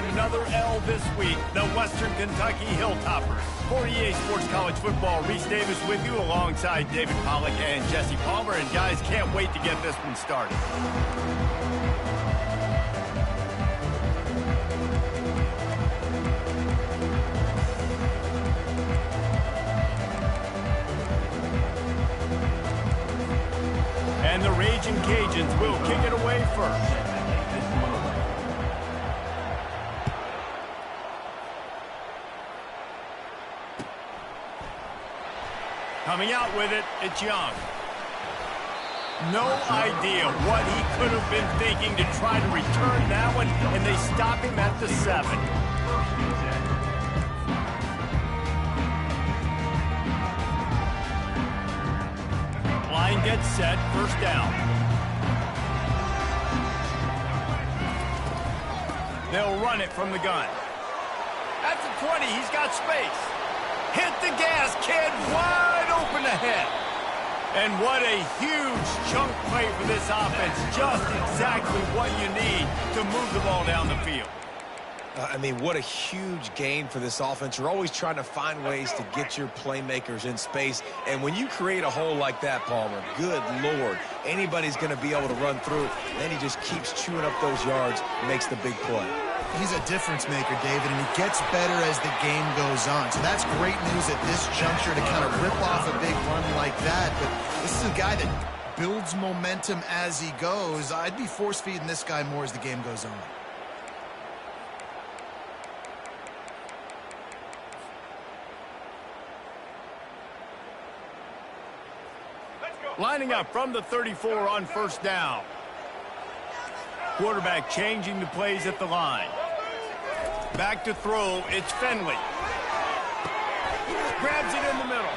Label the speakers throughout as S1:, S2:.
S1: another L this week, the Western Kentucky Hilltoppers. For EA Sports College Football, Reese Davis with you alongside David Pollack and Jesse Palmer. And guys, can't wait to get this one started. And the Raging Cajuns will kick it away first. Coming out with it, it's Young. No idea what he could have been thinking to try to return that one, and they stop him at the 7. Line gets set, first down. They'll run it from the gun. At the 20, he's got space. Hit the gas, kid, wide open ahead. And what a huge chunk play for this offense. Just exactly what you need to move the ball down the field.
S2: I mean, what a huge gain for this offense. You're always trying to find ways to get your playmakers in space. And when you create a hole like that, Palmer, good Lord, anybody's going to be able to run through it. Then he just keeps chewing up those yards and makes the big play.
S3: He's a difference maker, David, and he gets better as the game goes on. So that's great news at this juncture to kind of rip off a big run like that. But this is a guy that builds momentum as he goes. I'd be force-feeding this guy more as the game goes on.
S1: Lining up from the 34 on first down. Quarterback changing the plays at the line. Back to throw, it's Finley. Grabs it in the middle.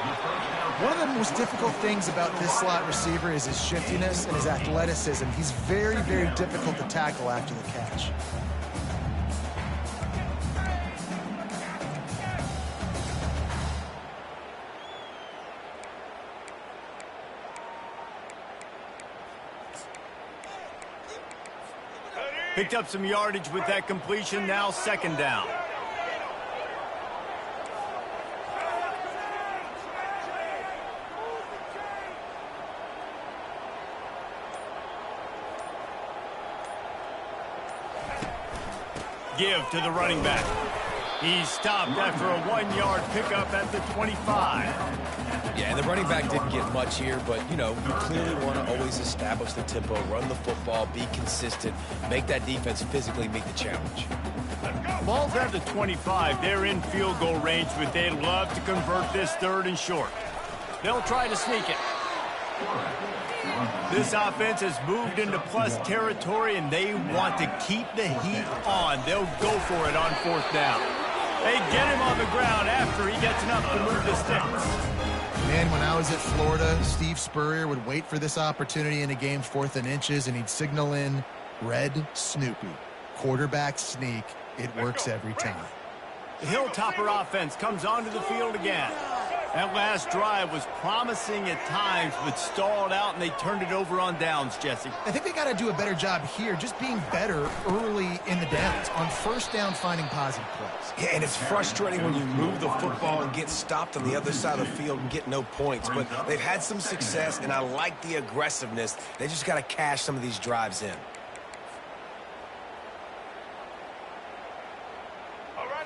S3: One of the most difficult things about this slot receiver is his shiftiness and his athleticism. He's very, very difficult to tackle after the catch.
S1: Picked up some yardage with that completion, now second down. Give to the running back. He's stopped after a 1-yard pickup at the 25.
S2: Yeah, and the running back didn't get much here, but, you know, you clearly want to always establish the tempo, run the football, be consistent, make that defense physically meet the challenge.
S1: Ball's at the 25. They're in field goal range, but they'd love to convert this 3rd and short. They'll try to sneak it. This offense has moved into plus territory, and they want to keep the heat on. They'll go for it on 4th down. They get him on the ground after he gets enough to move the sticks.
S3: Man, when I was at Florida, Steve Spurrier would wait for this opportunity in a game 4th and inches, and he'd signal in Red Snoopy. Quarterback sneak. It works every time.
S1: The Hilltopper offense comes onto the field again. That last drive was promising at times, but stalled out, and they turned it over on downs, Jesse.
S3: I think they got to do a better job here, just being better early in the downs. On first down, finding positive plays.
S2: Yeah, and it's frustrating when you move the football and get stopped on the other side of the field and get no points. But they've had some success, and I like the aggressiveness. They just got to cash some of these drives in.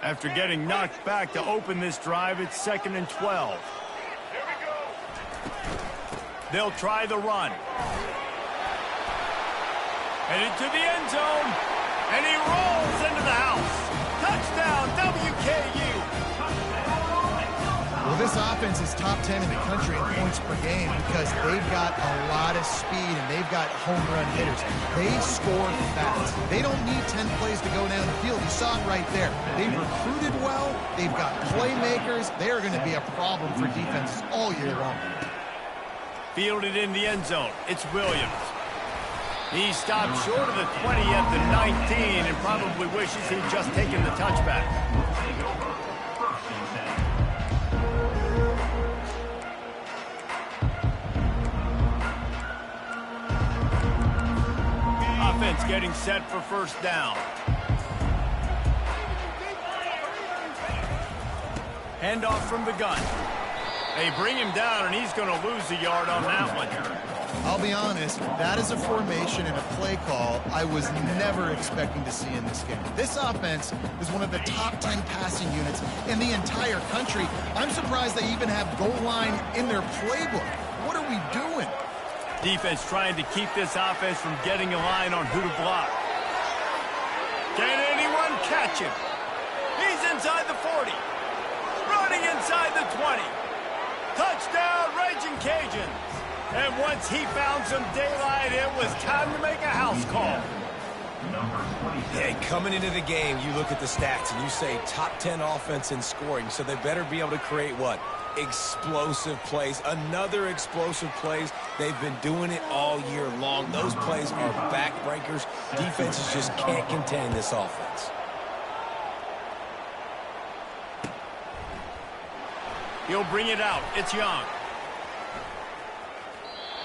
S1: After getting knocked back to open this drive, it's 2nd and 12. They'll try the run. Headed to the end zone, and he rolls into the house. Touchdown, WKU.
S3: Well, this offense is top 10 in the country in points per game because they've got a lot of speed and they've got home run hitters. They score fast. They don't need 10 plays to go down the field. You saw it right there. They've recruited well. They've got playmakers. They are going to be a problem for defenses all year long.
S1: Fielded in the end zone. It's Williams. He stopped short of the 20 at the 19 and probably wishes he'd just taken the touchback. Offense getting set for first down. Handoff from the gun. They bring him down, and he's going to lose a yard on that one.
S3: I'll be honest, that is a formation and a play call I was never expecting to see in this game. This offense is one of the top 10 passing units in the entire country. I'm surprised they even have goal line in their playbook. What are we doing?
S1: Defense trying to keep this offense from getting a line on who to block. Can anyone catch him? He's inside the 40. Running inside the 20. Touchdown, Raging Cajuns. And once he found some daylight, it was time to make a house call.
S2: Hey, coming into the game, you look at the stats and you say top 10 offense in scoring, so they better be able to create what? Explosive plays. Another explosive plays. They've been doing it all year long. Those plays are backbreakers. Defenses just can't contain this offense.
S1: He'll bring it out. It's Young.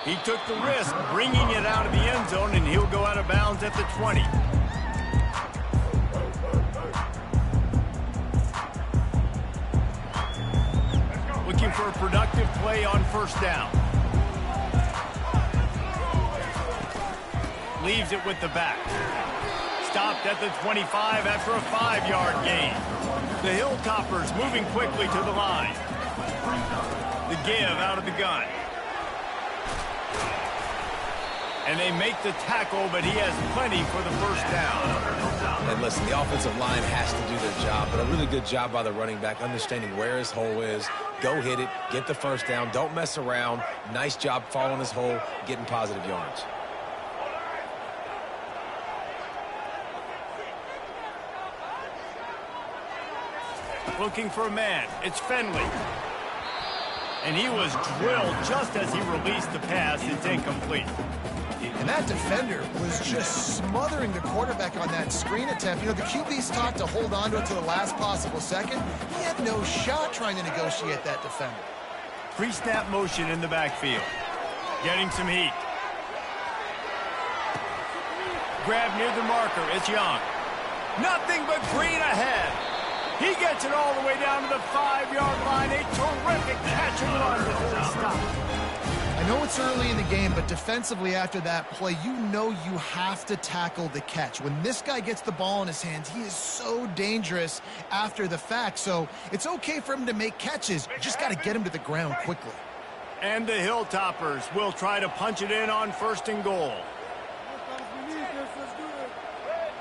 S1: He took the risk bringing it out of the end zone, and he'll go out of bounds at the 20. Looking for a productive play on first down. Leaves it with the back. Stopped at the 25 after a 5-yard gain. The Hilltoppers moving quickly to the line. The give out of the gun. And they make the tackle, but he has plenty for the first down.
S2: And listen, the offensive line has to do their job, but a really good job by the running back, understanding where his hole is. Go hit it, get the first down, don't mess around. Nice job following his hole, getting positive yards.
S1: Looking for a man. It's Fenley. And he was drilled just as he released the pass. It's incomplete.
S3: And that defender was just smothering the quarterback on that screen attempt. You know, the QB's taught to hold on to it to the last possible second. He had no shot trying to negotiate that defender.
S1: Pre-snap motion in the backfield. Getting some heat. Grab near the marker. It's Young. Nothing but green ahead. He gets it all the way down to the 5-yard line. A terrific catch and run before he stops.
S3: I know it's early in the game, but defensively after that play, you know you have to tackle the catch. When this guy gets the ball in his hands, he is so dangerous after the fact. So it's okay for him to make catches. You just got to get him to the ground quickly.
S1: And the Hilltoppers will try to punch it in on first and goal.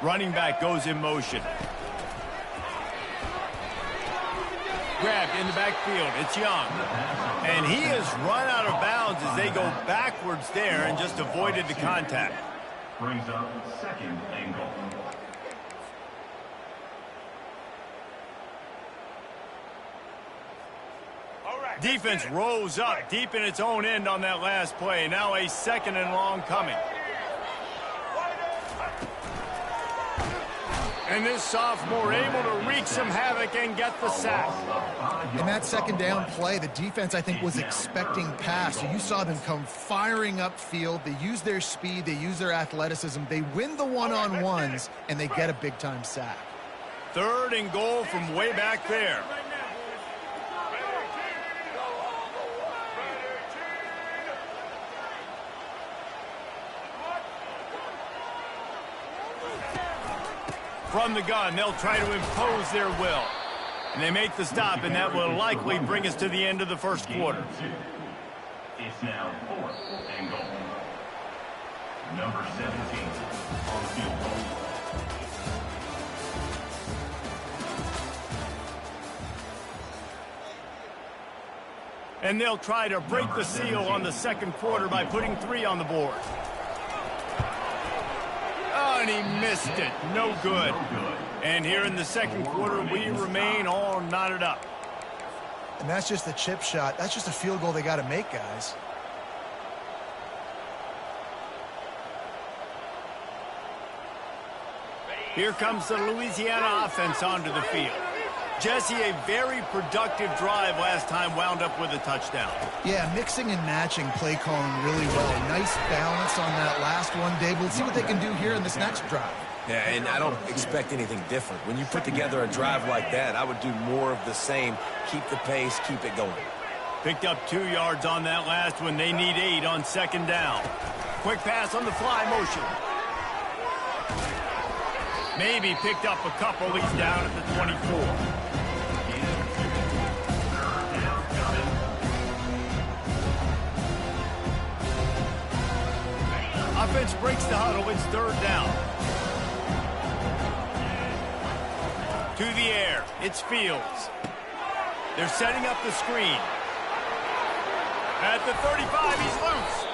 S1: Running back goes in motion. Grabbed in the backfield. It's Young. And he has run out of bounds as they go backwards there and just avoided the contact.
S4: Brings up second and goal.
S1: Defense rose up deep in its own end on that last play. Now a second and long coming. And this sophomore able to wreak some havoc and get the sack.
S3: In that second down play, the defense, I think, was expecting pass. So you saw them come firing upfield. They use their speed. They use their athleticism. They win the one-on-ones, and they get a big-time sack.
S1: Third and goal from way back there. From the gun, they'll try to impose their will. And they make the stop, and that will likely bring us to the end of the first quarter.
S4: It's now fourth and goal. Number 17 on field goal.
S1: And they'll try to break the seal on the second quarter by putting 3 on the board. Oh, and he missed it. No good. And here in the second quarter, we remain all knotted up.
S3: And that's just a chip shot. That's just a field goal they got to make, guys.
S1: Here comes the Louisiana offense onto the field. Jesse, a very productive drive last time, wound up with a touchdown.
S3: Yeah, mixing and matching play calling really well. Nice balance on that last one, Dave. We'll see what they can do here in this next drive.
S2: Yeah, and I don't expect anything different. When you put together a drive like that, I would do more of the same. Keep the pace, keep it going.
S1: Picked up 2 yards on that last one. They need 8 on second down. Quick pass on the fly motion. Maybe picked up a couple. He's down at the 24. Offense breaks the huddle. It's third down. To the air. It's Fields. They're setting up the screen. At the 35, he's loose.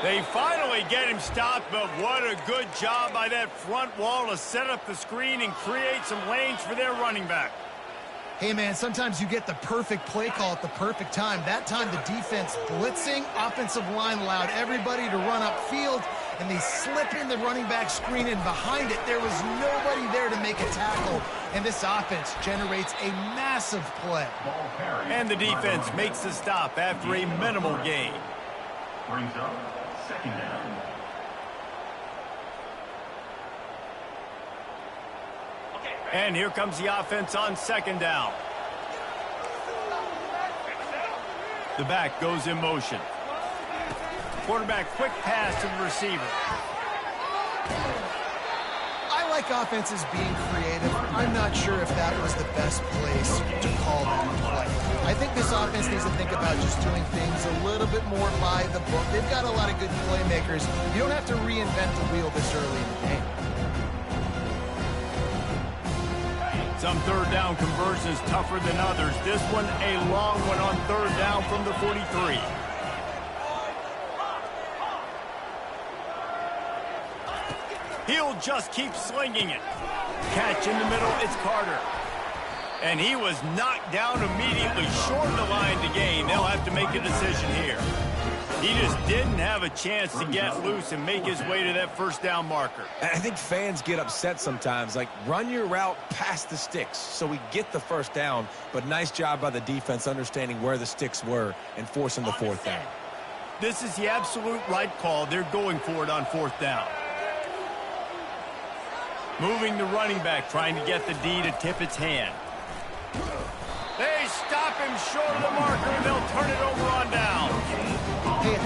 S1: They finally get him stopped, but what a good job by that front wall to set up the screen and create some lanes for their running back.
S3: Hey, man, sometimes you get the perfect play call at the perfect time. That time, the defense blitzing, offensive line allowed everybody to run upfield, and they slip in the running back screen, and behind it, there was nobody there to make a tackle, and this offense generates a massive play.
S1: And the defense makes the stop after a minimal gain.
S4: Brings up second down.
S1: And here comes the offense on second down. The back goes in motion. Quarterback quick pass to the receiver.
S3: I like offenses being creative. I'm not sure if that was the best place to call that play. I think this offense needs to think about just doing things a little bit more by the book. They've got a lot of good playmakers. You don't have to reinvent the wheel this early in the game.
S1: Some third down conversions tougher than others. This one a long one on third down from the 43. He'll just keep slinging it. Catch in the middle, it's Carter. And he was knocked down immediately short of the line to gain. They'll have to make a decision here. He just didn't have a chance to get loose and make his way to that first down marker.
S2: And I think fans get upset sometimes, like run your route past the sticks so we get the first down, but nice job by the defense understanding where the sticks were and forcing the fourth down.
S1: This is the absolute right call. They're going for it on fourth down. Moving the running back, trying to get the D to tip its hand. They stop him short of the marker, and they'll turn it over on down.
S3: Hey,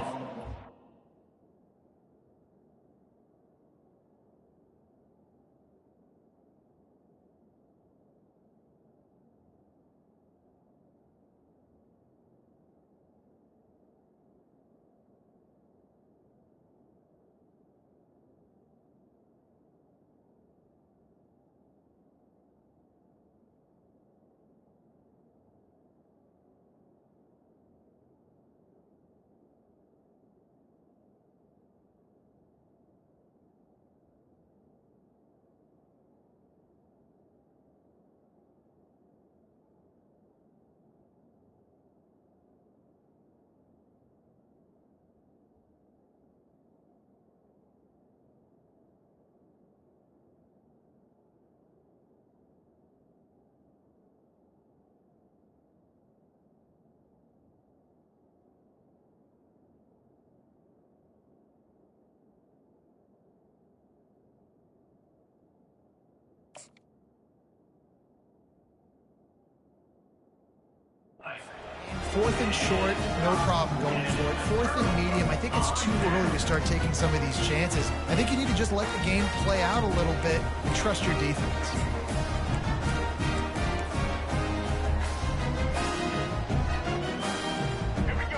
S3: fourth and short, no problem going for it. Fourth and medium, I think it's too early to start taking some of these chances. I think you need to just let the game play out a little bit and trust your defense.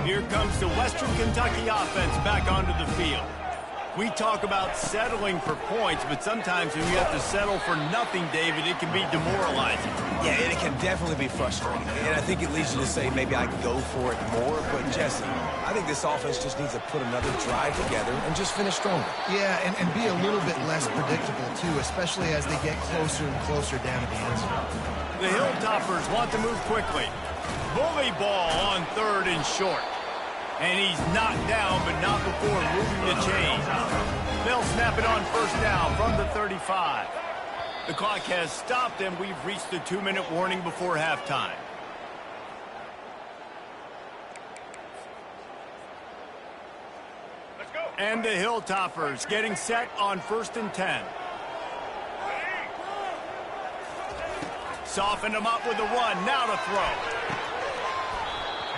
S1: Here comes the Western Kentucky offense back onto the field. We talk about settling for points, but sometimes when you have to settle for nothing, David, it can be demoralizing.
S2: Yeah, and it can definitely be frustrating. And I think it leads you to say maybe I can go for it more. But, Jesse, I think this offense just needs to put another drive together and just finish stronger.
S3: Yeah, and be a little bit less predictable, too, especially as they get closer and closer down to the end zone.
S1: The Hilltoppers want to move quickly. Bully ball on third and short. And he's knocked down, but not before moving the chain. They'll snap it on first down from the 35. The clock has stopped, and we've reached the 2-minute warning before halftime. Let's go. And the Hilltoppers getting set on first and 10. softened him up with a run. Now to throw.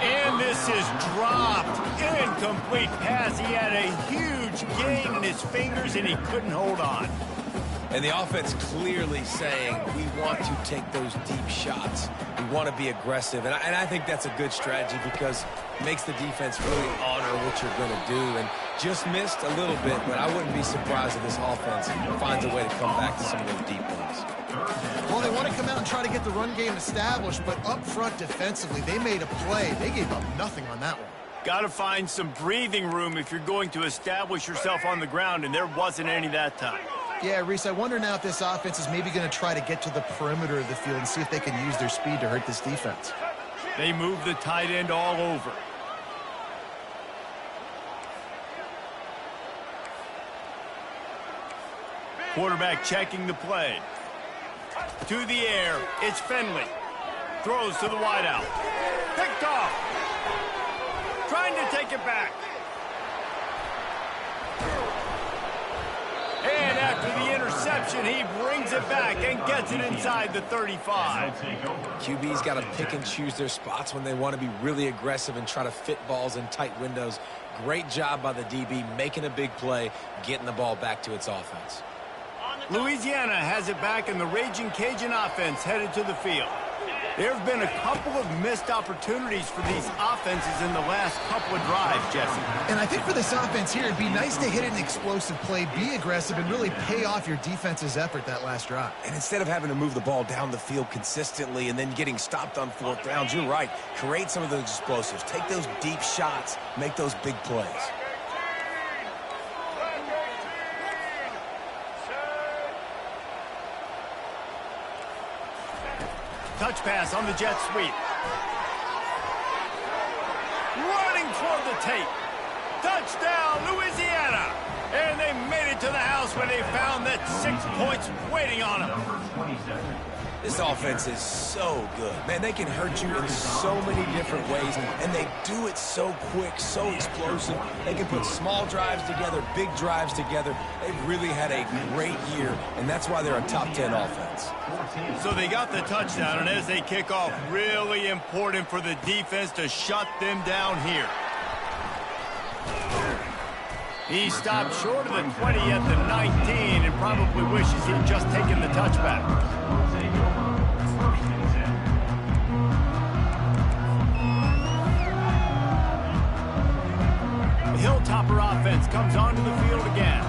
S1: And this is dropped. Incomplete pass. He had a huge gain in his fingers, and he couldn't hold on.
S2: And the offense clearly saying, we want to take those deep shots. We want to be aggressive. And I think that's a good strategy because it makes the defense really honor what you're going to do. And just missed a little bit, but I wouldn't be surprised if this offense finds a way to come back to some of those deep ones.
S3: Well, they want to come out and try to get the run game established, but up front defensively, they made a play. They gave up nothing on that one.
S1: Got to find some breathing room if you're going to establish yourself on the ground, and there wasn't any that time.
S3: Yeah, Reese, I wonder now if this offense is maybe going to try to get to the perimeter of the field and see if they can use their speed to hurt this defense.
S1: They move the tight end all over. Quarterback checking the play. To the air, it's Finley. Throws to the wideout. Picked off. Trying to take it back. And after the interception, he brings it back and gets it inside the 35.
S2: QB's got to pick and choose their spots when they want to be really aggressive and try to fit balls in tight windows. Great job by the DB making a big play, getting the ball back to its offense.
S1: Louisiana has it back, and the Raging Cajun offense headed to the field. There have been a couple of missed opportunities for these offenses in the last couple of drives, Jesse.
S3: And I think for this offense here, it'd be nice to hit an explosive play, be aggressive, and really pay off your defense's effort that last drive.
S2: And instead of having to move the ball down the field consistently and then getting stopped on fourth downs, you're right. Create some of those explosives. Take those deep shots. Make those big plays.
S1: Touch pass on the jet sweep. Running toward the tape. Touchdown, Louisiana. And they made it to the house when they found that 6 points waiting on them.
S2: This offense is so good. Man, they can hurt you in so many different ways, and they do it so quick, so explosive. They can put small drives together, big drives together. They've really had a great year, and that's why they're a top 10 offense.
S1: So they got the touchdown, and as they kick off, really important for the defense to shut them down here. He stopped short of the 20 at the 19 and probably wishes he'd just taken the touchback. The Hilltopper offense comes onto the field again.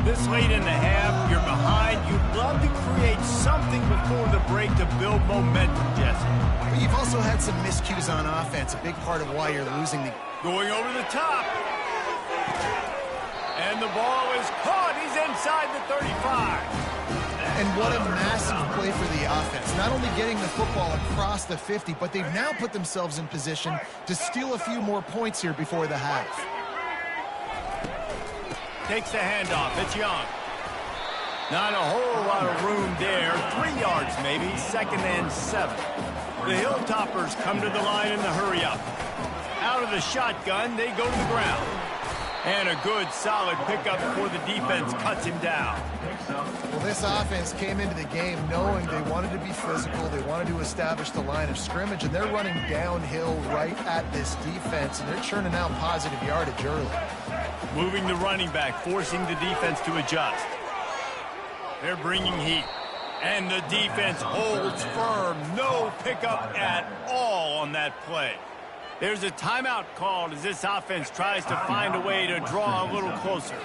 S1: This late in the half, you're behind. You'd love to create something before the break to build momentum, Jesse.
S3: But you've also had some miscues on offense, a big part of why you're losing the...
S1: Going over the top. And the ball is caught. He's inside the 35.
S3: And what a massive play for the offense. Not only getting the football across the 50, but they've now put themselves in position to steal a few more points here before the half.
S1: Takes the handoff. It's Young. Not a whole lot of room there. 3 yards maybe. 2nd and 7. The Hilltoppers come to the line in the hurry-up. Out of the shotgun, they go to the ground. And a good, solid pickup before the defense cuts him down.
S3: Well, this offense came into the game knowing they wanted to be physical, they wanted to establish the line of scrimmage, and they're running downhill right at this defense, and they're churning out positive yardage early.
S1: Moving the running back, forcing the defense to adjust. They're bringing heat. And the defense holds firm. No pickup at all on that play. There's a timeout called as this offense tries to find a way to draw a little closer.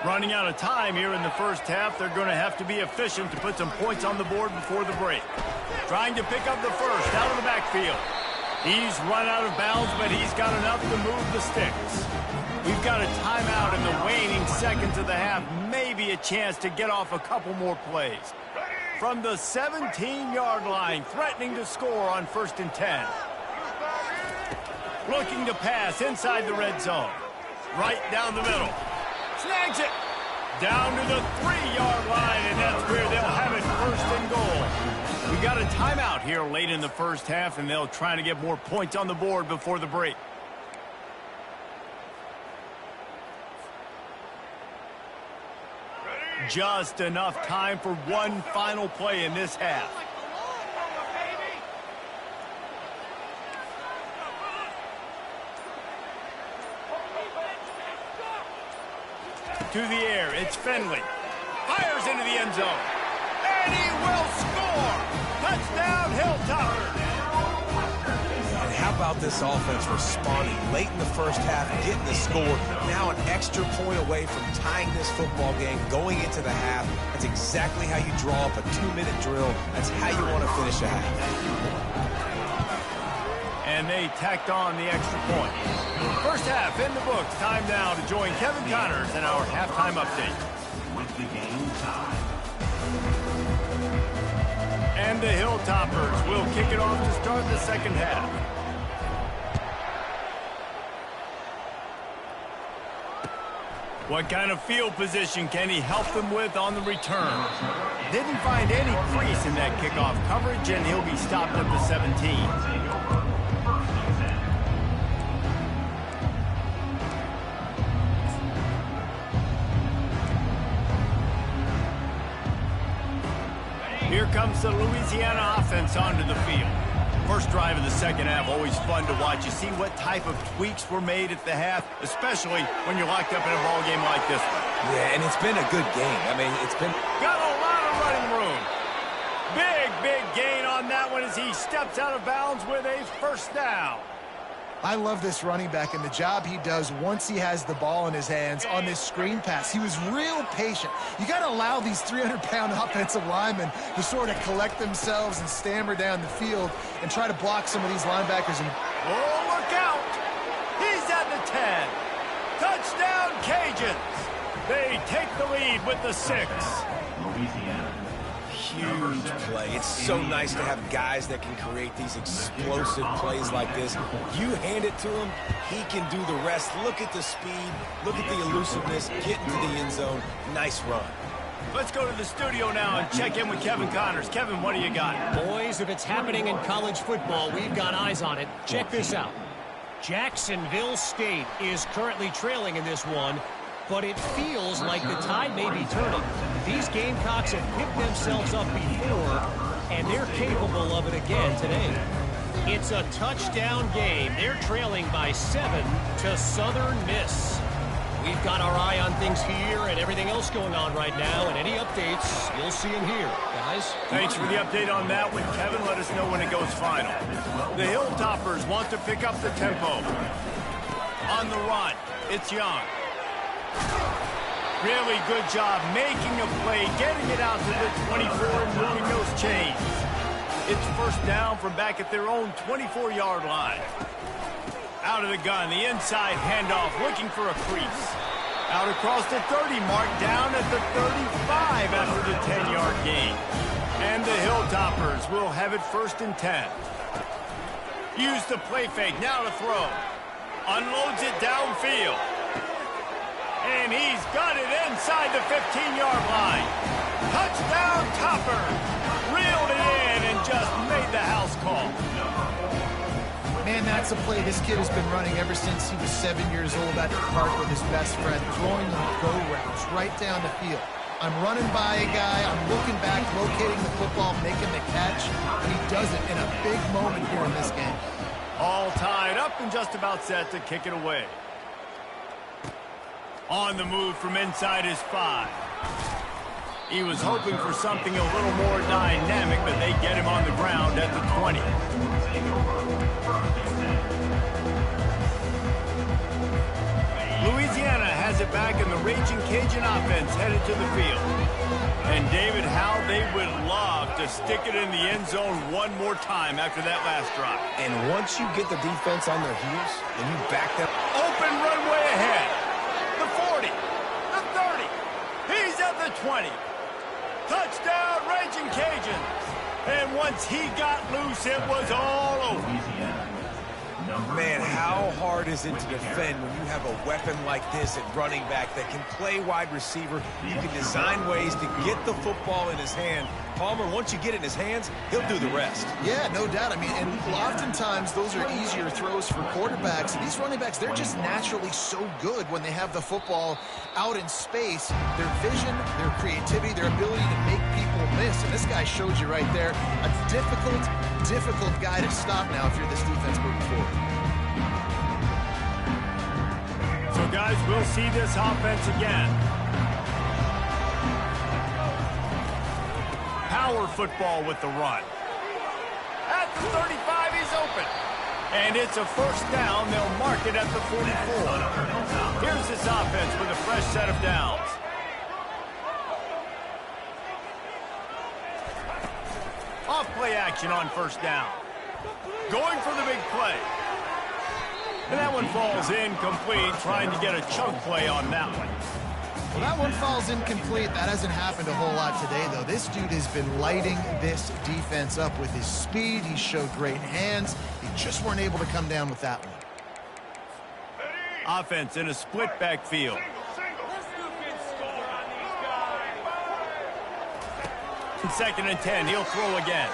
S1: Running out of time here in the first half, they're going to have to be efficient to put some points on the board before the break. Trying to pick up the first out of the backfield. He's run out of bounds, but he's got enough to move the sticks. We've got a timeout in the waning seconds of the half. Maybe a chance to get off a couple more plays. From the 17-yard line, threatening to score on 1st and 10. Looking to pass inside the red zone. Right down the middle. Snags it. Down to the 3-yard line, and that's where they'll have it 1st and goal. We got a timeout here late in the first half, and they'll try to get more points on the board before the break. Just enough time for one final play in this half. to the air. It's Finley. Fires into the end zone. And he will score. Touchdown, Hilltoppers.
S2: And how about this offense responding late in the first half, getting the score, now an extra point away from tying this football game, going into the half. That's exactly how you draw up a 2-minute drill. That's how you want to finish a half.
S1: And they tacked on the extra point. First half in the books. Time now to join Kevin Connors in our halftime update.
S4: With the game time.
S1: And the Hilltoppers will kick it off to start the second half. What kind of field position can he help them with on the return? Didn't find any crease in that kickoff coverage, and he'll be stopped at the 17. Here comes the Louisiana offense onto the field. First drive of the second half, always fun to watch. You see what type of tweaks were made at the half, especially when you're locked up in a ball game like this one.
S2: Yeah, and it's been a good game. I mean, it's been...
S1: Got a lot of running room. Big gain on that one as he steps out of bounds with a first down.
S3: I love this running back and the job he does once he has the ball in his hands on this screen pass. He was real patient. You got to allow these 300-pound offensive linemen to sort of collect themselves and stammer down the field and try to block some of these linebackers.
S1: Oh, look out! He's at the 10. Touchdown, Cajuns. They take the lead with the 6.
S4: Louisiana.
S2: Huge play. It's so nice to have guys that can create these explosive plays like this. You hand it to him, he can do the rest. Look at the speed. Look at the elusiveness. Get into the end zone. Nice run.
S1: Let's go to the studio now and check in with Kevin Connors. Kevin, what do you got?
S5: Boys, if it's happening in college football, we've got eyes on it. Check this out. Jacksonville State is currently trailing in this one, but it feels like the tide may be turning. These Gamecocks have picked themselves up before, and they're capable of it again today. It's a touchdown game. They're trailing by 7 to Southern Miss. We've got our eye on things here and everything else going on right now, and any updates, you'll see them here, guys.
S1: Thanks for the update on that one, Kevin. Let us know when it goes final. The Hilltoppers want to pick up the tempo. On the run, it's Young. Really good job making a play, getting it out to the 24 and moving those chains. It's first down from back at their own 24-yard line. Out of the gun, the inside handoff, looking for a crease. Out across the 30 mark, down at the 35 after the 10-yard gain. And the Hilltoppers will have it first and 10. Use the play fake, now to throw. Unloads it downfield. And he's got it inside the 15-yard line. Touchdown, Topper. Reeled it in and just made the house call.
S3: Man, that's a play this kid has been running ever since he was 7 years old at the park with his best friend, throwing them go routes right down the field. I'm running by a guy, I'm looking back, locating the football, making the catch, and he does it in a big moment here in this game.
S1: All tied up and just about set to kick it away. On the move from inside his 5. He was hoping for something a little more dynamic, but they get him on the ground at the 20. Louisiana has it back, and the Raging Cajun offense headed to the field. And David, how they would love to stick it in the end zone one more time after that last drive.
S2: And once you get the defense on their heels and you back them...
S1: Open runway ahead. The 40. The 30. He's at the 20. Touchdown, Raging Cajuns. And once he got loose, it was all over.
S2: Man, how hard is it to defend when you have a weapon like this at running back that can play wide receiver? You can design ways to get the football in his hand. Palmer, once you get it in his hands, he'll do the rest.
S3: Yeah, no doubt. I mean, and oftentimes those are easier throws for quarterbacks. And these running backs, they're just naturally so good when they have the football out in space. Their vision, their creativity, their ability to make people miss. And this guy showed you right there, a difficult guy to stop now if you're this defense moving forward.
S1: So, guys, we'll see this offense again. power football with the run. At the 35, he's open. And it's a first down. They'll mark it at the 44. Here's this offense with a fresh set of downs. Off play action on first down. Going for the big play. And that one falls incomplete, trying to get a chunk play on that one.
S3: Well, that one falls incomplete. That hasn't happened a whole lot today, though. This dude has been lighting this defense up with his speed. He showed great hands. He just weren't able to come down with that one.
S1: Offense in a split backfield. Second and 10, he'll throw again.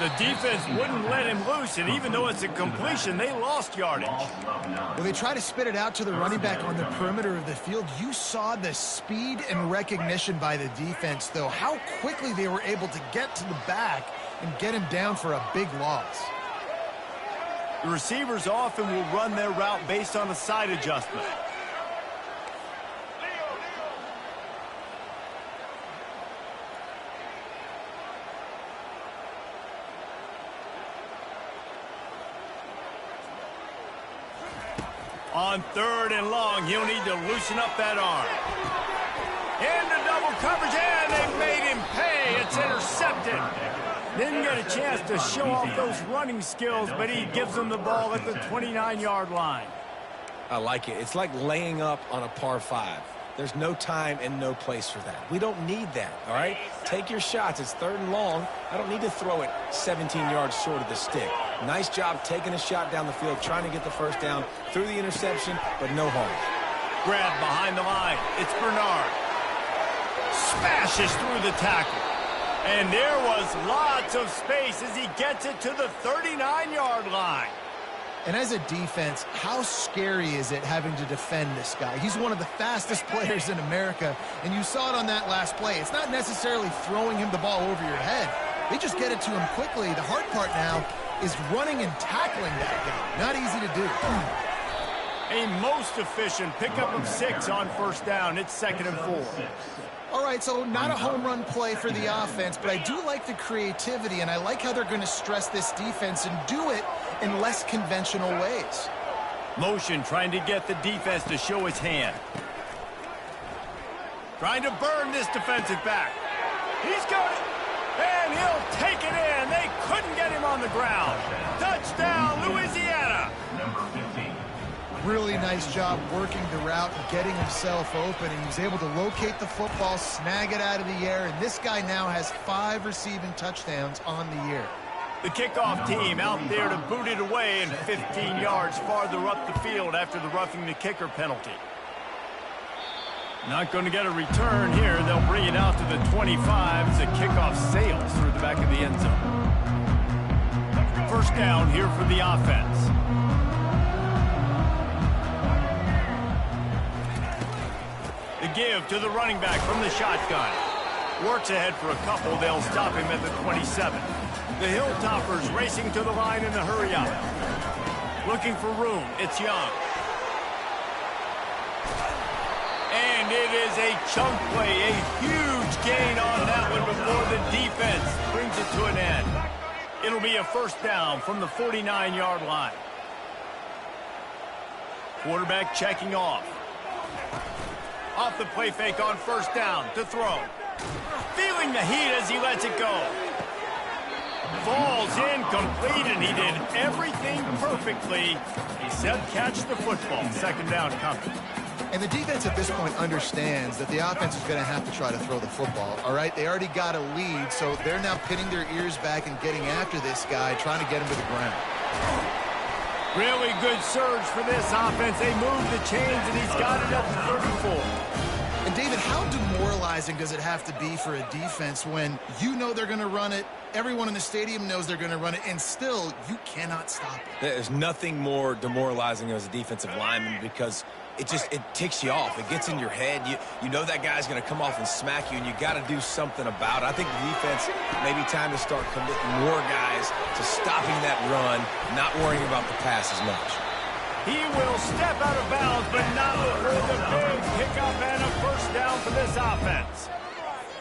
S1: The defense wouldn't let him loose, and even though it's a completion, they lost yardage.
S3: Well, they try to spit it out to the running back on the perimeter of the field. You saw the speed and recognition by the defense, though. How quickly they were able to get to the back and get him down for a big loss.
S1: The receivers often will run their route based on a side adjustment. On third and long, he'll need to loosen up that arm. Into double coverage, and they made him pay. It's intercepted. Didn't get a chance to show off those running skills, but he gives them the ball at the 29-yard line.
S2: I like it. It's like laying up on a par 5. There's no time and no place for that. We don't need that, all right? Take your shots. It's third and long. I don't need to throw it 17 yards short of the stick. Nice job taking a shot down the field, trying to get the first down through the interception, but no harm.
S1: Grab behind the line. It's Bernard. Smashes through the tackle. And there was lots of space as he gets it to the 39-yard line.
S3: And as a defense, how scary is it having to defend this guy? He's one of the fastest players in America, and you saw it on that last play. It's not necessarily throwing him the ball over your head. They just get it to him quickly. The hard part now is running and tackling that guy. Not easy to do.
S1: A most efficient pickup of 6 on first down. It's 2nd and 4.
S3: All right, so not a home run play for the offense, but I do like the creativity, and I like how they're going to stress this defense and do it in less conventional ways.
S1: Motion trying to get the defense to show his hand. Trying to burn this defensive back. He's got it, and he'll take it in. They couldn't get him on the ground. Touchdown, Louisiana.
S4: Number 15.
S3: Really nice job working the route and getting himself open, and he was able to locate the football, snag it out of the air, and this guy now has 5 receiving touchdowns on the year.
S1: The kickoff team out there to boot it away and 15 yards farther up the field after the roughing the kicker penalty. Not going to get a return here. They'll bring it out to the 25 as the kickoff sails through the back of the end zone. First down here for the offense. The give to the running back from the shotgun. Works ahead for a couple. They'll stop him at the 27. The Hilltoppers racing to the line in the hurry up. Looking for room. It's Young. And it is a chunk play. A huge gain on that one before the defense brings it to an end. It'll be a first down from the 49-yard line. Quarterback checking off. Off the play fake on first down to throw. Feeling the heat as he lets it go. Falls incomplete, and he did everything perfectly except catch the football. Second down coming.
S3: And the defense at this point understands that the offense is going to have to try to throw the football, all right? They already got a lead, so they're now pinning their ears back and getting after this guy, trying to get him to the ground.
S1: Really good surge for this offense. They move the chains, and he's got it up to 34.
S3: And, David, how demoralizing does it have to be for a defense when you know they're going to run it, everyone in the stadium knows they're going to run it, and still you cannot stop it?
S2: There's nothing more demoralizing as a defensive lineman because it ticks you off. It gets in your head. You know that guy's going to come off and smack you, and you got to do something about it. I think the defense may be time to start committing more guys to stopping that run, not worrying about the pass as much.
S1: He will step out of bounds, but not before the big pickup and a first down for this offense.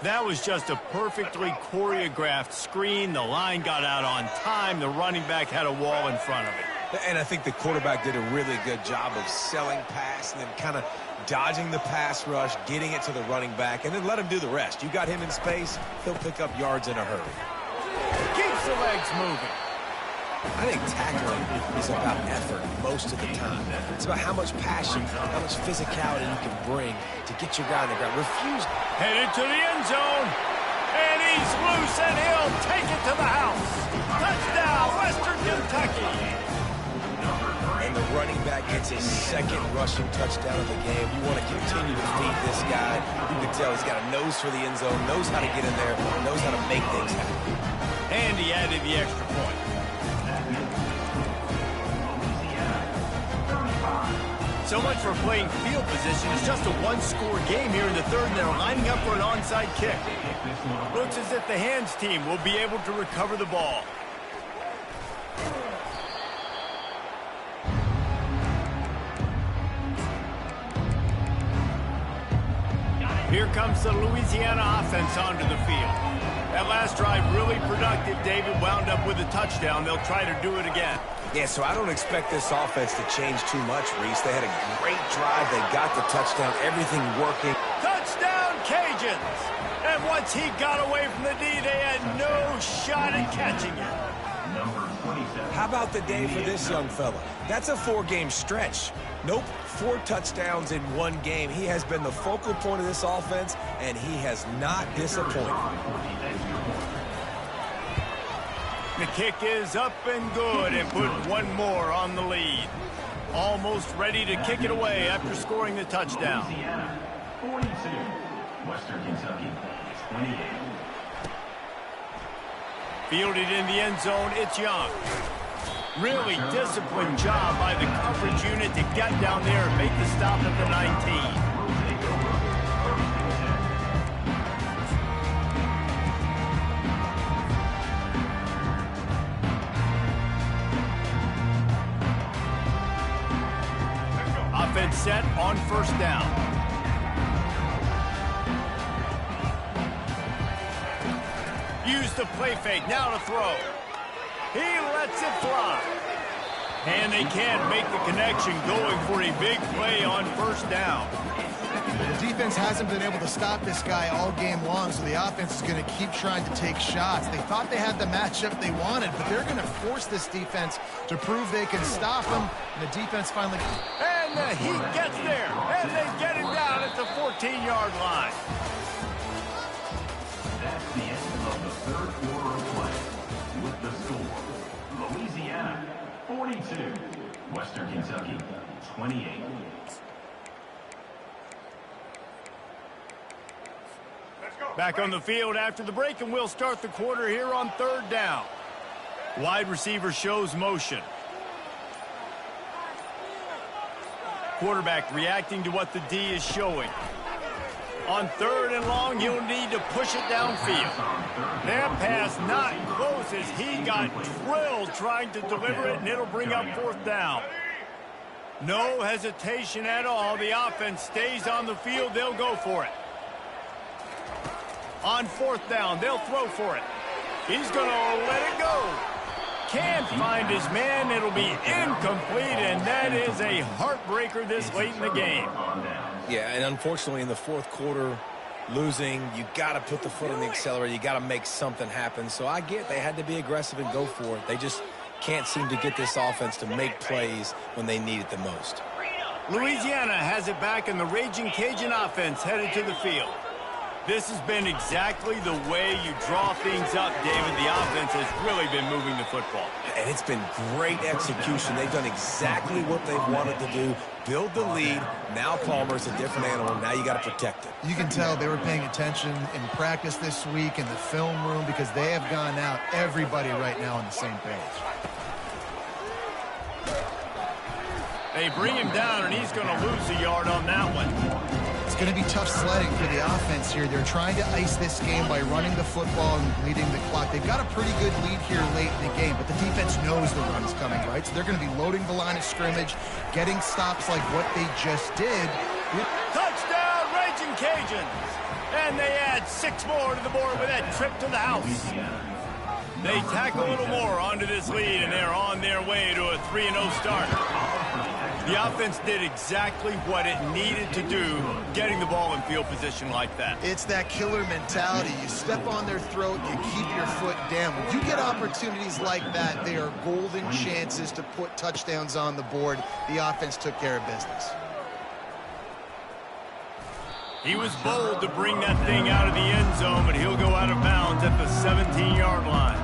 S1: That was just a perfectly choreographed screen. The line got out on time. The running back had a wall in front of it.
S2: And I think the quarterback did a really good job of selling pass and then kind of dodging the pass rush, getting it to the running back, and then let him do the rest. You got him in space, he'll pick up yards in a hurry.
S1: Keeps the legs moving.
S2: I think tackling is about effort most of the time. It's about how much passion, how much physicality you can bring to get your guy on the ground. Refuse.
S1: Headed to the end zone. And he's loose, and he'll take it to the house. Touchdown, Western Kentucky.
S2: And the running back gets his second rushing touchdown of the game. You want to continue to feed this guy. You can tell he's got a nose for the end zone, knows how to get in there, knows how to make things happen.
S1: And he added the extra point. So much for playing field position. It's just a one-score game here in the third, and they're lining up for an onside kick. Looks as if the hands team will be able to recover the ball. Here comes the Louisiana offense onto the field. That last drive really productive. David wound up with a touchdown. They'll try to do it again.
S2: Yeah, so I don't expect this offense to change too much, Reese. They had a great drive. They got the touchdown. Everything working.
S1: Touchdown, Cajuns! And once he got away from the D, they had no shot at catching it.
S2: How about the day for this young fella? That's a 4-game stretch. Nope, 4 touchdowns in 1 game. He has been the focal point of this offense, and he has not disappointed.
S1: The kick is up and good, and put one more on the lead. Almost ready to kick it away after scoring the touchdown.
S4: 42, Western Kentucky, 28.
S1: Fielded in the end zone, it's Young. Really disciplined job by the coverage unit to get down there and make the stop at the 19. Offense set on first down. Use the play fake, now to throw. He lets it fly. And they can't make the connection, going for a big play on first down.
S3: The defense hasn't been able to stop this guy all game long, so the offense is going to keep trying to take shots. They thought they had the matchup they wanted, but they're going to force this defense to prove they can stop him. And the defense finally...
S1: And the Heat gets there, and they get him down at the 14-yard line.
S4: That's the end of the third quarter of play. With the score, Louisiana 42, Western Kentucky 28.
S1: Back on the field after the break, and we'll start the quarter here on third down. Wide receiver shows motion. Quarterback reacting to what the D is showing. On third and long, he'll need to push it downfield. That pass not close as he got drilled trying to deliver it, and it'll bring up fourth down. No hesitation at all. The offense stays on the field. They'll go for it. On fourth down, they'll throw for it. He's going to let it go. Can't find his man. It'll be incomplete, and that is a heartbreaker this late in the game.
S2: Yeah, and unfortunately in the fourth quarter, losing, you got to put the foot on the accelerator. You got to make something happen. So I get they had to be aggressive and go for it. They just can't seem to get this offense to make plays when they need it the most.
S1: Louisiana has it back, and the Raging Cajun offense headed to the field. This has been exactly the way you draw things up, David. The offense has really been moving the football.
S2: And it's been great execution. They've done exactly what they've wanted to do. Build the lead. Now Palmer's a different animal. Now you got to protect it.
S3: You can tell they were paying attention in practice this week in the film room, because they have gone out, everybody right now on the same page.
S1: They bring him down, and he's going to lose a yard on that one.
S3: It's going to be tough sledding for the offense here. They're trying to ice this game by running the football and leading the clock. They've got a pretty good lead here late in the game, but the defense knows the run's coming, right? So they're going to be loading the line of scrimmage, getting stops like what they just did.
S1: Touchdown, Raging Cajuns! And they add 6 more to the board with that trip to the house. They tack a little more onto this lead, and they're on their way to a 3-0 start. The offense did exactly what it needed to do, getting the ball in field position like that.
S3: It's that killer mentality. You step on their throat, you keep your foot down. When you get opportunities like that, they are golden chances to put touchdowns on the board. The offense took care of business.
S1: He was bold to bring that thing out of the end zone, but he'll go out of bounds at the 17-yard line.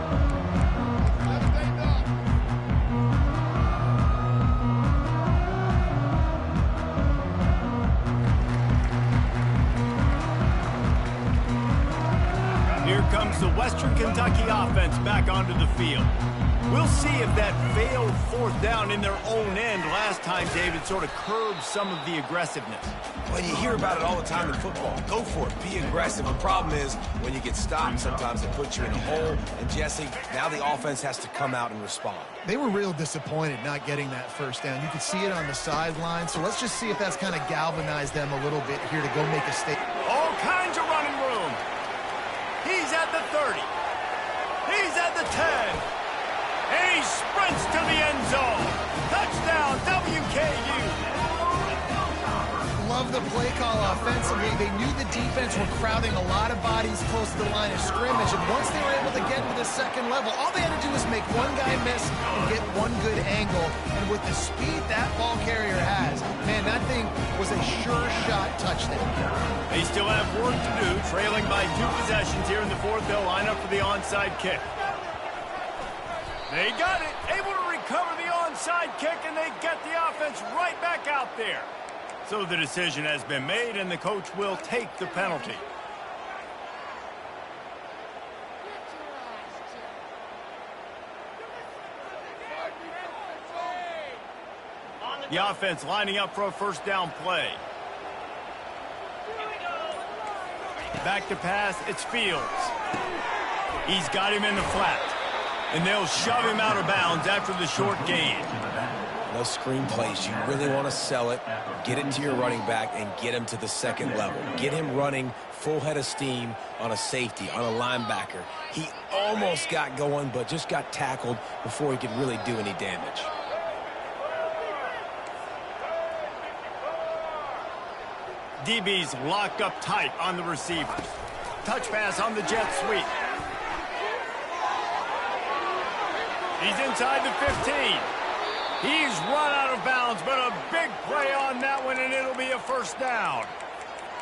S1: Here comes the Western Kentucky offense back onto the field. We'll see if that failed 4th down in their own end last time, David, sort of curbed some of the aggressiveness.
S2: Well, you hear about it all the time in football. Go for it. Be aggressive. The problem is when you get stopped, sometimes it puts you in a hole. And, Jesse, now the offense has to come out and respond.
S3: They were real disappointed not getting that first down. You could see it on the sideline. So let's just see if that's kind of galvanized them a little bit here to go make a statement.
S1: All kinds of running room. He's at the 30. He's at the 10. And he sprints to the end zone. Touchdown, WKU.
S3: Love the play call offensively. They knew the defense were crowding a lot of bodies close to the line of scrimmage. And once they were able to get to the second level, all they had to do was make one guy miss and get one good angle. And with the speed that ball carrier has, man, that thing was a sure shot touchdown.
S1: They still have work to do. Trailing by 2 possessions here in the 4th. They'll line up for the onside kick. They got it, able to recover the onside kick, and they get the offense right back out there. So the decision has been made, and the coach will take the penalty. The offense lining up for a 1st down play. Back to pass, it's Fields. He's got him in the flat. And they'll shove him out of bounds after the short gain.
S2: Those screen plays, you really want to sell it, get it to your running back, and get him to the second level. Get him running full head of steam on a safety, on a linebacker. He almost got going, but just got tackled before he could really do any damage.
S1: DB's locked up tight on the receivers. Touch pass on the jet sweep. He's inside the 15. He's run out of bounds, but a big play on that one, and it'll be a 1st down.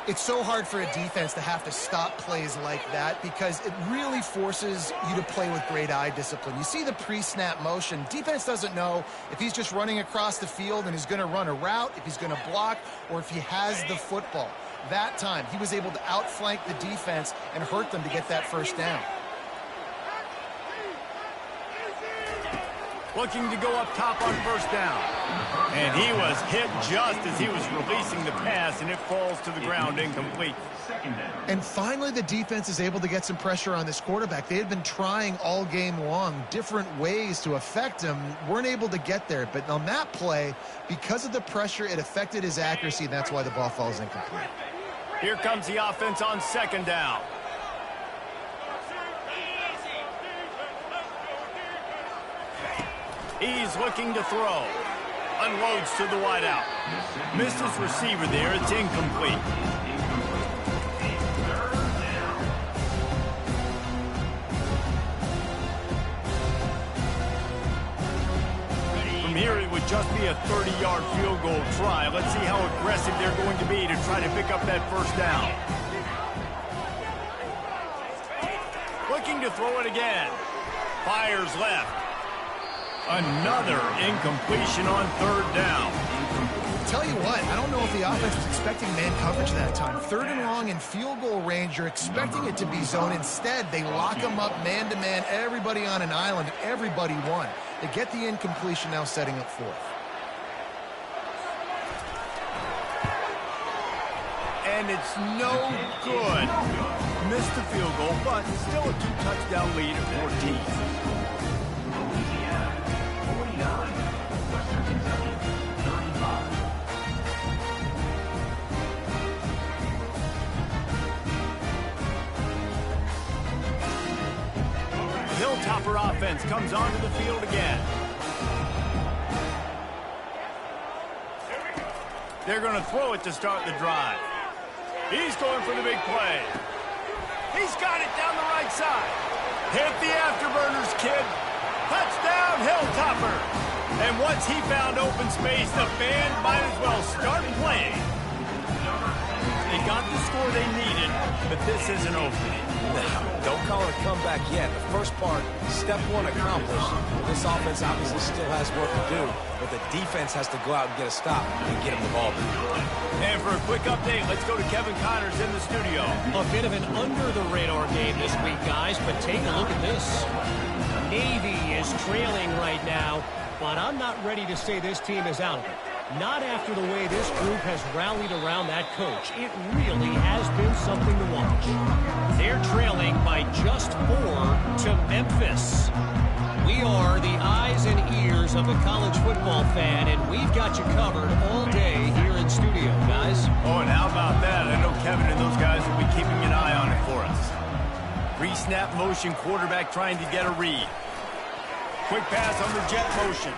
S3: It's so hard for a defense to have to stop plays like that because it really forces you to play with great eye discipline. You see the pre-snap motion. Defense doesn't know if he's just running across the field and he's going to run a route, if he's going to block, or if he has the football. That time, he was able to outflank the defense and hurt them to get that 1st down.
S1: Looking to go up top on 1st down. And he was hit just as he was releasing the pass, and it falls to the ground incomplete.
S3: And finally, the defense is able to get some pressure on this quarterback. They had been trying all game long, different ways to affect him, weren't able to get there. But on that play, because of the pressure, it affected his accuracy, and that's why the ball falls incomplete.
S1: Here comes the offense on 2nd down. He's looking to throw. Unloads to the wideout. Missed his receiver there. It's incomplete. From here, it would just be a 30-yard field goal try. Let's see how aggressive they're going to be to try to pick up that 1st down. Looking to throw it again. Fires left. Another incompletion on 3rd down.
S3: Tell you what, I don't know if the offense was expecting man coverage that time. 3rd and long in field goal range, you're expecting it to be zone. Instead, they lock them up man-to-man, everybody on an island, everybody won. They get the incompletion, now setting up 4th.
S1: And it's no good. Missed the field goal, but still a 2-touchdown lead at 14. Hilltopper offense comes onto the field again. They're going to throw it to start the drive. He's going for the big play. He's got it down the right side. Hit the afterburners, kid. Touchdown, Hilltopper. And once he found open space, the band might as well start playing. They got the score they needed, but this isn't over.
S2: No, don't call it a comeback yet. The first part, step one accomplished. This offense obviously still has work to do, but the defense has to go out and get a stop and get him the ball back.
S1: And for a quick update, let's go to Kevin Connors in the studio.
S5: A bit of an under-the-radar game this week, guys, but take a look at this. Navy is trailing right now, but I'm not ready to say this team is out of it. Not after the way this group has rallied around that coach. It really has been something to watch. They're trailing by just 4 to Memphis. We are the eyes and ears of the college football fan, and we've got you covered all day here in studio, guys.
S1: Oh, and how about that? I know Kevin and those guys will be keeping an eye on it for us. Pre-snap motion, quarterback trying to get a read. Quick pass on the jet motion.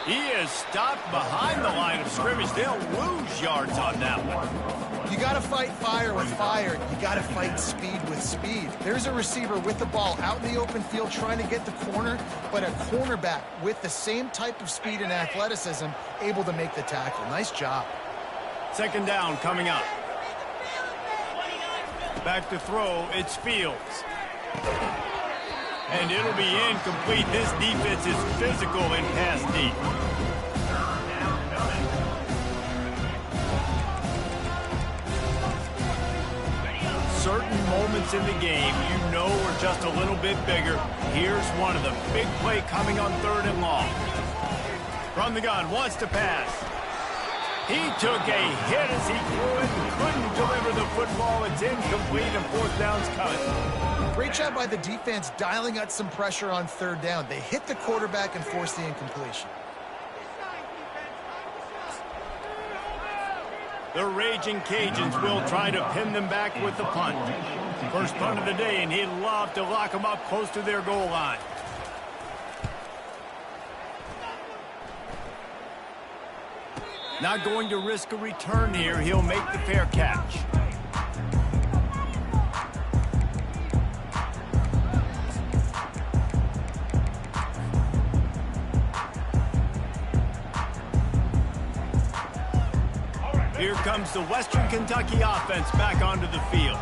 S1: He is stopped behind the line of scrimmage. They'll lose yards on that one.
S3: You got to fight fire with fire. You got to fight speed with speed. There's a receiver with the ball out in the open field trying to get the corner, but a cornerback with the same type of speed and athleticism able to make the tackle. Nice job.
S1: Second down coming up. Back to throw, it's Fields. And it'll be incomplete. This defense is physical and pass deep. Certain moments in the game you know are just a little bit bigger. Here's one of them. Big play coming on 3rd and long. From the gun, wants to pass. He took a hit as he threw it and couldn't deliver the football. It's incomplete and 4th down's coming.
S3: Great job by the defense dialing out some pressure on 3rd down. They hit the quarterback and forced the incompletion.
S1: The Raging Cajuns will try to pin them back with the punt. First punt of the day, and he'd love to lock them up close to their goal line. Not going to risk a return here. He'll make the fair catch. Here comes the Western Kentucky offense back onto the field.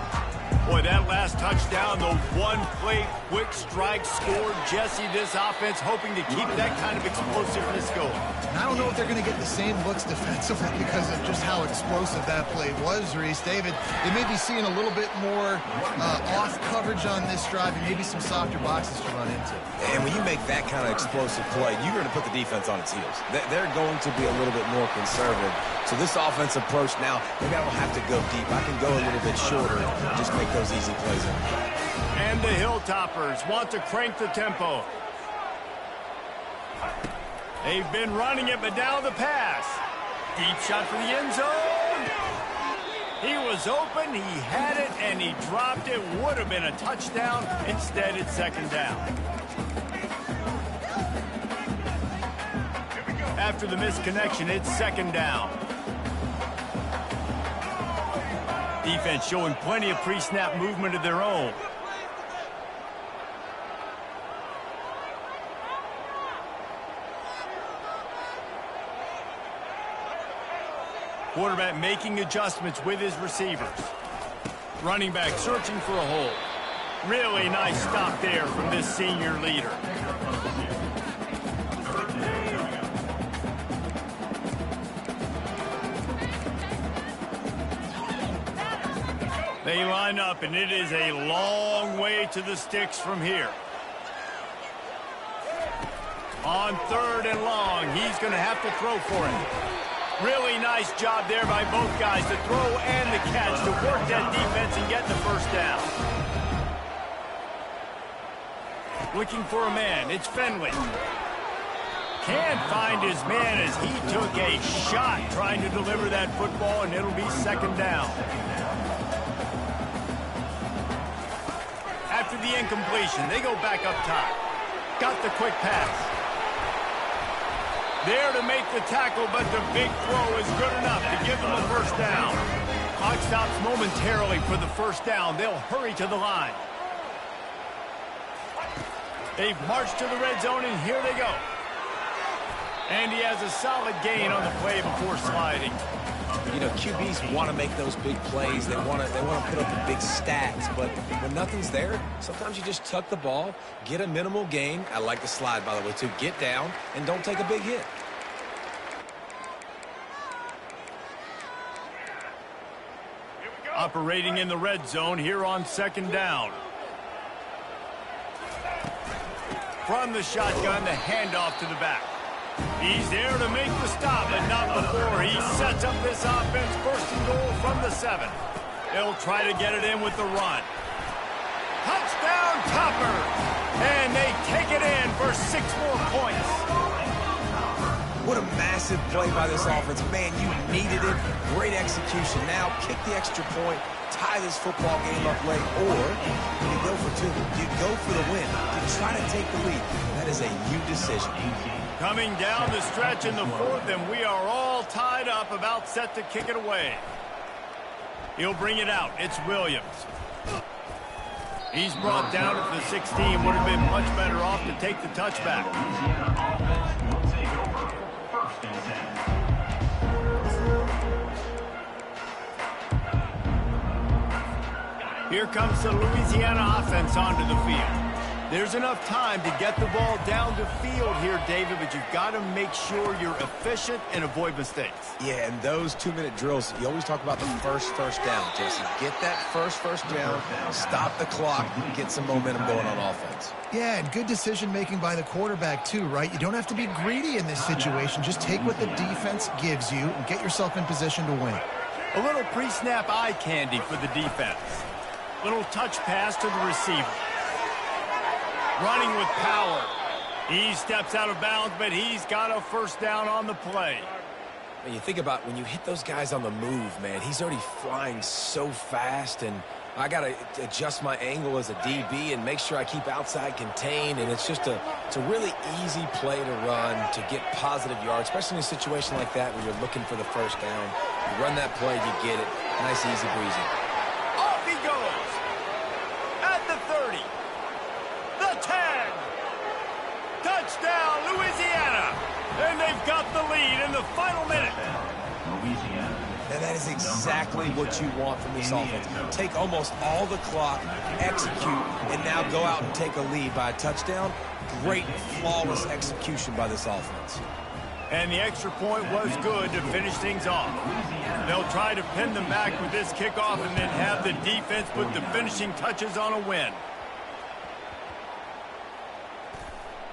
S1: Boy, that last touchdown, the one-play quick strike scored. Jesse, this offense hoping to keep that kind of explosiveness going.
S3: And I don't know if they're going to get the same looks defensively because of just how explosive that play was, Reese. David, they may be seeing a little bit more off coverage on this drive and maybe some softer boxes to run into.
S2: And when you make that kind of explosive play, you're going to put the defense on its heels. They're going to be a little bit more conservative. So this offense approach now, maybe I don't have to go deep. I can go a little bit shorter and just make those easy plays in.
S1: And the Hilltoppers want to crank the tempo. They've been running it, but now the pass. Deep shot for the end zone. He was open, he had it, and he dropped it. Would have been a touchdown. Instead, it's 2nd down. After the misconnection, it's 2nd down. Defense showing plenty of pre-snap movement of their own. Quarterback making adjustments with his receivers. Running back searching for a hole. Really nice stop there from this senior leader. They line up, and it is a long way to the sticks from here. On 3rd and long, he's going to have to throw for it. Really nice job there by both guys, the throw and the catch, to work that defense and get the 1st down. Looking for a man, it's Fenley. Can't find his man as he took a shot trying to deliver that football, and it'll be 2nd down. After the incompletion. They go back up top. Got the quick pass. There to make the tackle, but the big throw is good enough to give them a first down. Clock stops momentarily for the first down. They'll hurry to the line. They've marched to the red zone, and here they go. And he has a solid gain on the play before sliding.
S2: You know, QBs want to make those big plays. They want to put up the big stats. But when nothing's there, sometimes you just tuck the ball, get a minimal gain. I like the slide, by the way, too. Get down and don't take a big hit.
S1: Operating in the red zone here on second down. From the shotgun, the handoff to the back. He's there to make the stop, but not before he sets up this offense. First and goal from the 7. They'll try to get it in with the run. Touchdown, Topper! And they take it in for 6 more points.
S2: What a massive play by this offense. Man, you needed it. Great execution. Now kick the extra point, tie this football game up late, or you go for 2. You go for the win. You try to take the lead. That is a you decision.
S1: Coming down the stretch in the 4th, and we are all tied up, about set to kick it away. He'll bring it out. It's Williams. He's brought down at the 16. Would have been much better off to take the touchback.
S4: Will take over. First and 10.
S1: Here comes the Louisiana offense onto the field. There's enough time to get the ball down the field here, David, but you've got to make sure you're efficient and avoid mistakes.
S2: Yeah, and those 2-minute drills, you always talk about the first down, Jesse. Get that first down, stop the clock, get some momentum going on offense.
S3: Yeah, and good decision-making by the quarterback, too, right? You don't have to be greedy in this situation. Just take what the defense gives you and get yourself in position to win.
S1: A little pre-snap eye candy for the defense. Little touch pass to the receiver. Running with power. He steps out of bounds, but he's got a first down on the play.
S2: When you think about when you hit those guys on the move, man, he's already flying so fast, and I got to adjust my angle as a DB and make sure I keep outside contained, and it's just a really easy play to run to get positive yards, especially in a situation like that where you're looking for the first down. You run that play, you get it. Nice, easy breezy.
S1: Off he goes. At the 30. The 10. Touchdown, Louisiana. And they've got the lead in the final minute.
S4: Louisiana.
S2: And that is exactly what you want from this offense. Take almost all the clock, execute, and now go out and take a lead by a touchdown. Great, flawless execution by this offense.
S1: And the extra point was good to finish things off. They'll try to pin them back with this kickoff and then have the defense put the finishing touches on a win.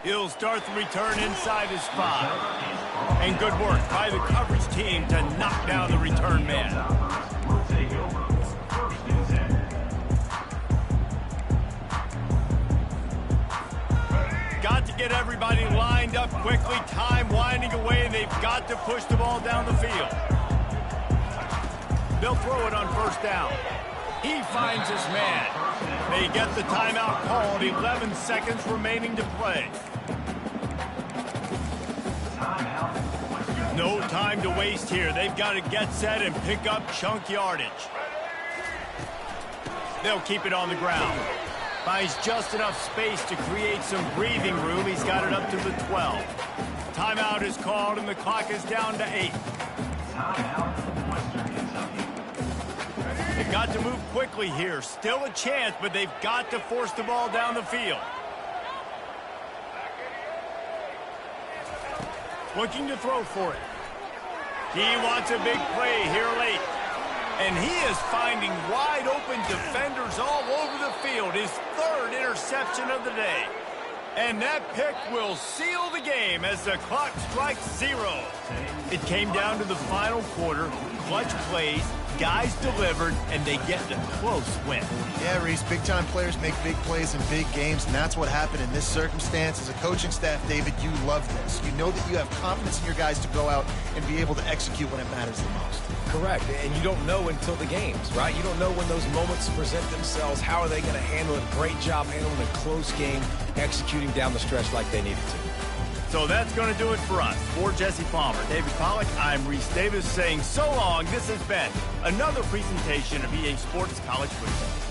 S1: He'll start the return inside his 5. And good work by the coverage team to knock down the return man.
S4: Will take over. First and 10.
S1: Got to get everybody lined up quickly. Time winding away, and they've got to push the ball down the field. They'll throw it on first down. He finds his man. They get the timeout called. 11 seconds remaining to play. No time to waste here. They've got to get set and pick up chunk yardage. They'll keep it on the ground. Finds just enough space to create some breathing room. He's got it up to the 12. Timeout is called, and the clock is down to 8.
S4: Timeout, Western Kentucky.
S1: They've got to move quickly here. Still a chance, but they've got to force the ball down the field. Looking to throw for it. He wants a big play here late. And he is finding wide open defenders all over the field. His 3rd interception of the day. And that pick will seal the game as the clock strikes 0. It came down to the final quarter. Clutch plays, guys delivered, and they get the close win.
S3: Yeah, Reese, big-time players make big plays in big games, and that's what happened in this circumstance. As a coaching staff, David, you love this. You know that you have confidence in your guys to go out and be able to execute when it matters the most.
S2: Correct, and you don't know until the games, right? You don't know when those moments present themselves. How are they going to handle it? Great job handling a close game, executing down the stretch like they needed to.
S1: So that's going to do it for us. For Jesse Palmer, David Pollack, I'm Reese Davis saying so long. This has been another presentation of EA Sports College Football.